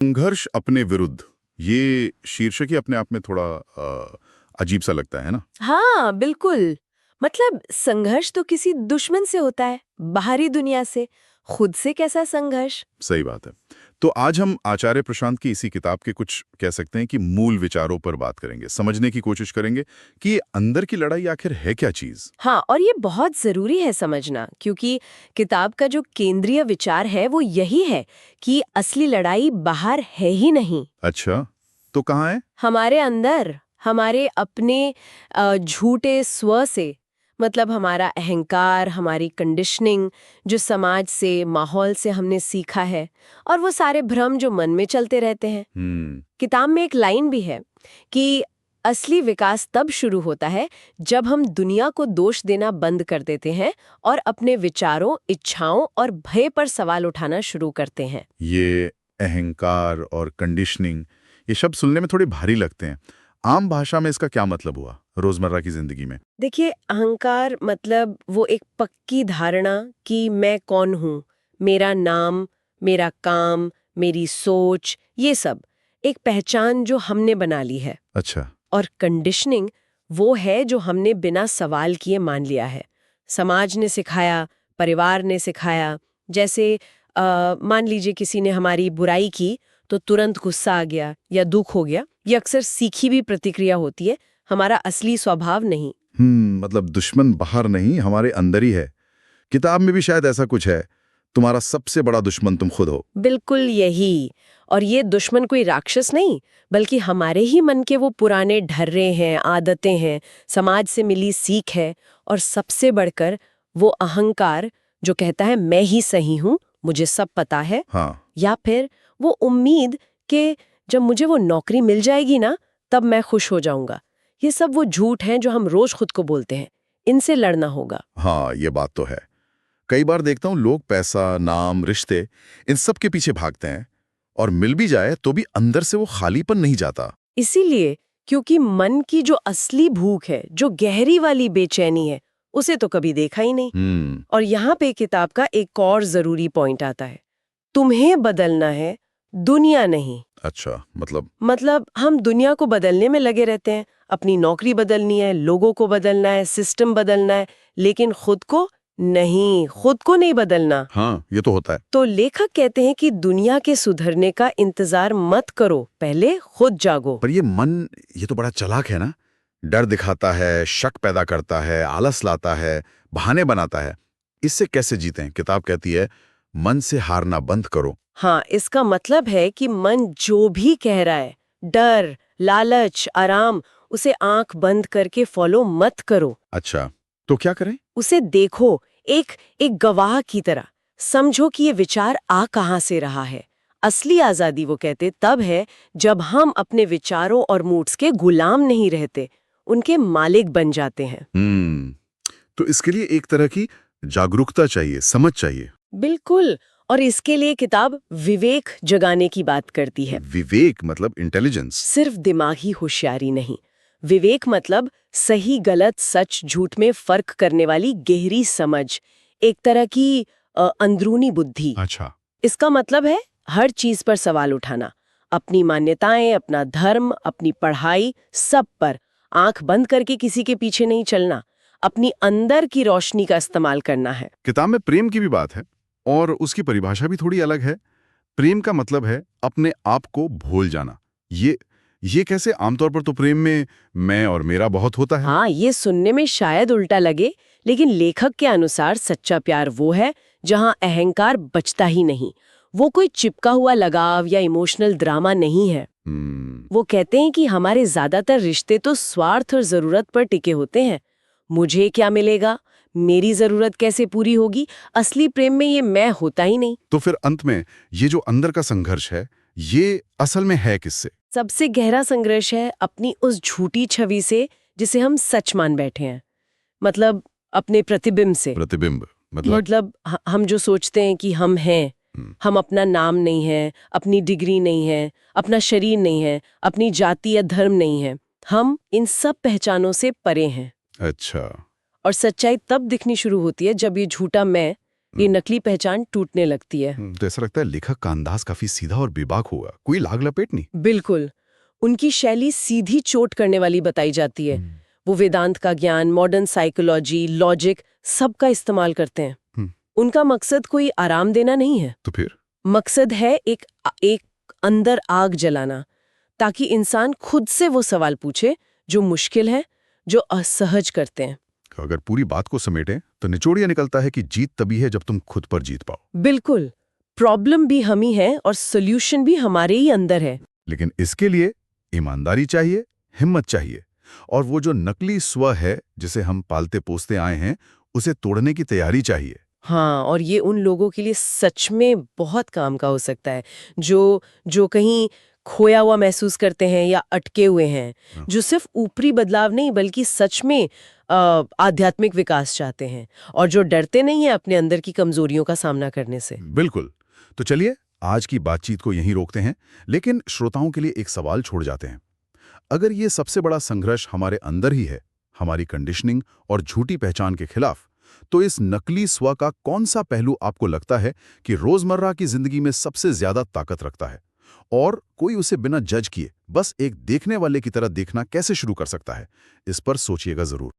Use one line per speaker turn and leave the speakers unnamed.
संघर्ष अपने विरुद्ध, ये शीर्षक ही अपने आप में थोड़ा अजीब सा लगता है ना।
हाँ बिल्कुल। मतलब संघर्ष तो किसी दुश्मन से होता है, बाहरी दुनिया से। खुद से कैसा संघर्ष?
सही बात है। तो आज हम आचार्य प्रशांत की इसी किताब के कुछ कह सकते हैं कि मूल विचारों पर बात करेंगे, समझने की कोशिश करेंगे कि ये अंदर की लड़ाई आखिर है क्या चीज।
हाँ, और ये बहुत जरूरी है समझना, क्योंकि किताब का जो केंद्रीय विचार है वो यही है कि असली लड़ाई बाहर है ही नहीं।
अच्छा, तो कहाँ है?
हमारे अंदर, हमारे अपने झूठे स्व से। मतलब हमारा अहंकार, हमारी कंडीशनिंग, जो समाज से, माहौल से हमने सीखा है, और वो सारे भ्रम जो मन में चलते रहते हैं। किताब में एक लाइन भी है कि असली विकास तब शुरू होता है जब हम दुनिया को दोष देना बंद कर देते हैं और अपने विचारों, इच्छाओं और भय पर सवाल उठाना शुरू करते हैं।
ये अहंकार और कंडीशनिंग, ये शब्द सुनने में थोड़े भारी लगते हैं। आम भाषा में इसका क्या मतलब हुआ रोजमर्रा की जिंदगी में?
देखिए, अहंकार मतलब वो एक पक्की धारणा कि मैं कौन हूँ, मेरा नाम, मेरा काम, मेरी सोच, ये सब एक पहचान जो हमने बना ली है।
अच्छा।
और कंडीशनिंग वो है जो हमने बिना सवाल किए मान लिया है। समाज ने सिखाया, परिवार ने सिखाया। जैसे मान लीजिए किसी ने हमारी बुराई की तो तुरंत गुस्सा आ गया या दुख हो गया। ये अक्सर सीखी भी प्रतिक्रिया होती है, हमारा असली स्वभाव नहीं।
मतलब दुश्मन बाहर नहीं, हमारे अंदर ही है। किताब में भी शायद ऐसा कुछ है, तुम्हारा सबसे बड़ा दुश्मन तुम खुद हो।
बिल्कुल यही। और ये दुश्मन कोई राक्षस नहीं, बल्कि हमारे ही मन के वो पुराने ढर्रे हैं, आदतें हैं, समाज से मिली सीख है। और सबसे बढ़कर वो अहंकार जो कहता है मैं ही सही हूँ, मुझे सब पता है।
हाँ।
या फिर वो उम्मीद कि जब मुझे वो नौकरी मिल जाएगी ना, तब मैं खुश हो जाऊंगा। ये सब वो झूठ हैं जो हम रोज खुद को बोलते हैं। इनसे लड़ना होगा।
हाँ, ये बात तो है। कई बार देखता हूँ लोग पैसा, नाम, रिश्ते, इन सब के पीछे भागते हैं, और मिल भी जाए तो भी अंदर से वो खालीपन नहीं जाता।
इसीलिए, क्योंकि मन की जो असली भूख है, जो गहरी वाली बेचैनी है, उसे तो कभी देखा ही नहीं। और यहाँ पे किताब का एक और जरूरी पॉइंट आता है। तुम्हें बदलना है, दुनिया नहीं।
अच्छा,
मतलब हम दुनिया को बदलने में लगे रहते हैं। अपनी नौकरी बदलनी है, लोगों को बदलना है, सिस्टम बदलना है, लेकिन खुद को नहीं, खुद को नहीं बदलना।
हाँ, ये तो होता है।
तो लेखक कहते हैं कि दुनिया के सुधरने का इंतजार मत करो, पहले खुद जागो।
पर ये मन, ये तो बड़ा चालाक है ना। डर दिखाता है, शक पैदा करता है, आलस लाता है, बहाने बनाता है। इससे कैसे जीतें? किताब कहती है मन से हारना बंद करो।
हाँ, इसका मतलब है कि मन जो भी कह रहा है, डर, लालच, आराम, उसे आंख बंद करके फॉलो मत करो।
अच्छा, तो क्या करें?
उसे देखो, एक एक गवाह की तरह। समझो कि ये विचार आ कहाँ से रहा है। असली आजादी, वो कहते, तब है जब हम अपने विचारों और मूड्स के गुलाम नहीं रहते, उनके मालिक बन जाते हैं।
तो इसके लिए एक तरह की जागरूकता चाहिए, समझ चाहिए।
बिल्कुल। और इसके लिए किताब विवेक जगाने की बात करती है।
विवेक मतलब इंटेलिजेंस।
सिर्फ दिमागी होशियारी नहीं। विवेक मतलब सही गलत, सच झूठ में फर्क करने वाली गहरी समझ, एक तरह की अंदरूनी बुद्धि।
अच्छा।
इसका मतलब है हर चीज पर सवाल उठाना, अपनी मान्यताएं, अपना धर्म, अपनी पढ़ाई, सब पर आंख बंद करके किसी के पीछे नहीं चलना, अपनी अंदर की रोशनी का इस्तेमाल करना है।
किताब में प्रेम की भी बात है, और उसकी परिभाषा भी थोड़ी अलग है। प्रेम का मतलब है अपने आप को भूल जाना। ये कैसे? आमतौर पर तो प्रेम में मैं और मेरा बहुत होता है।
हाँ, ये सुनने में शायद उल्टा लगे, लेकिन लेखक के अनुसार सच्चा प्यार वो है जहाँ अहंकार बचता ही नहीं। वो कोई चिपका हुआ लगाव या इमोशनल ड्रामा नहीं है। वो कहते हैं कि हमारे ज्यादातर रिश्ते तो स्वार्थ और जरूरत पर टिके होते हैं। मुझे क्या मिलेगा, मेरी जरूरत कैसे पूरी होगी। असली प्रेम में ये मैं होता ही नहीं।
तो फिर अंत में ये जो अंदर का संघर्ष है, ये असल में है किससे?
सबसे गहरा संघर्ष है अपनी उस झूठी छवि से जिसे हम सच मान बैठे हैं। मतलब अपने प्रतिबिंब से।
प्रतिबिंब
मतलब हम जो सोचते हैं कि हम हैं। हम अपना नाम नहीं है, अपनी डिग्री नहीं है, अपना शरीर नहीं है, अपनी जाति या धर्म नहीं है। हम इन सब पहचानों से परे हैं।
अच्छा।
और सच्चाई तब दिखनी शुरू होती है जब ये झूठा मैं ये नकली पहचान टूटने लगती है।
तो ऐसा लगता है लेखक का अंदाज काफी सीधा और बेबाक होगा, कोई लाग लपेट नहीं।
बिल्कुल, उनकी शैली सीधी चोट करने वाली बताई जाती है। वो वेदांत का ज्ञान, मॉडर्न साइकोलॉजी, लॉजिक सबका इस्तेमाल करते हैं। उनका मकसद कोई आराम देना नहीं है,
तो फिर
मकसद है एक अंदर आग जलाना, ताकि इंसान खुद से वो सवाल पूछे जो मुश्किल है, जो असहज करते हैं।
अगर पूरी बात को समेटें तो निचोड़ ये निकलता है कि जीत तभी है जब तुम खुद पर जीत पाओ।
बिल्कुल, प्रॉब्लम भी हम ही है और सोल्यूशन भी हमारे ही अंदर है।
लेकिन इसके लिए ईमानदारी चाहिए, हिम्मत चाहिए, और वो जो नकली स्व है जिसे हम पालते पोसते आए हैं, उसे तोड़ने की तैयारी चाहिए।
हाँ, और ये उन लोगों के लिए सच में बहुत काम का हो सकता है जो कहीं खोया हुआ महसूस करते हैं या अटके हुए हैं, जो सिर्फ ऊपरी बदलाव नहीं बल्कि सच में आध्यात्मिक विकास चाहते हैं और जो डरते नहीं हैं अपने अंदर की कमजोरियों का सामना करने से।
बिल्कुल। तो चलिए आज की बातचीत को यहीं रोकते हैं, लेकिन श्रोताओं के लिए एक सवाल छोड़ जाते हैं। अगर ये सबसे बड़ा संघर्ष हमारे अंदर ही है, हमारी कंडीशनिंग और झूठी पहचान के खिलाफ, तो इस नकली स्व का कौन सा पहलू आपको लगता है कि रोजमर्रा की जिंदगी में सबसे ज्यादा ताकत रखता है, और कोई उसे बिना जज किए बस एक देखने वाले की तरह देखना कैसे शुरू कर सकता है? इस पर सोचिएगा जरूर।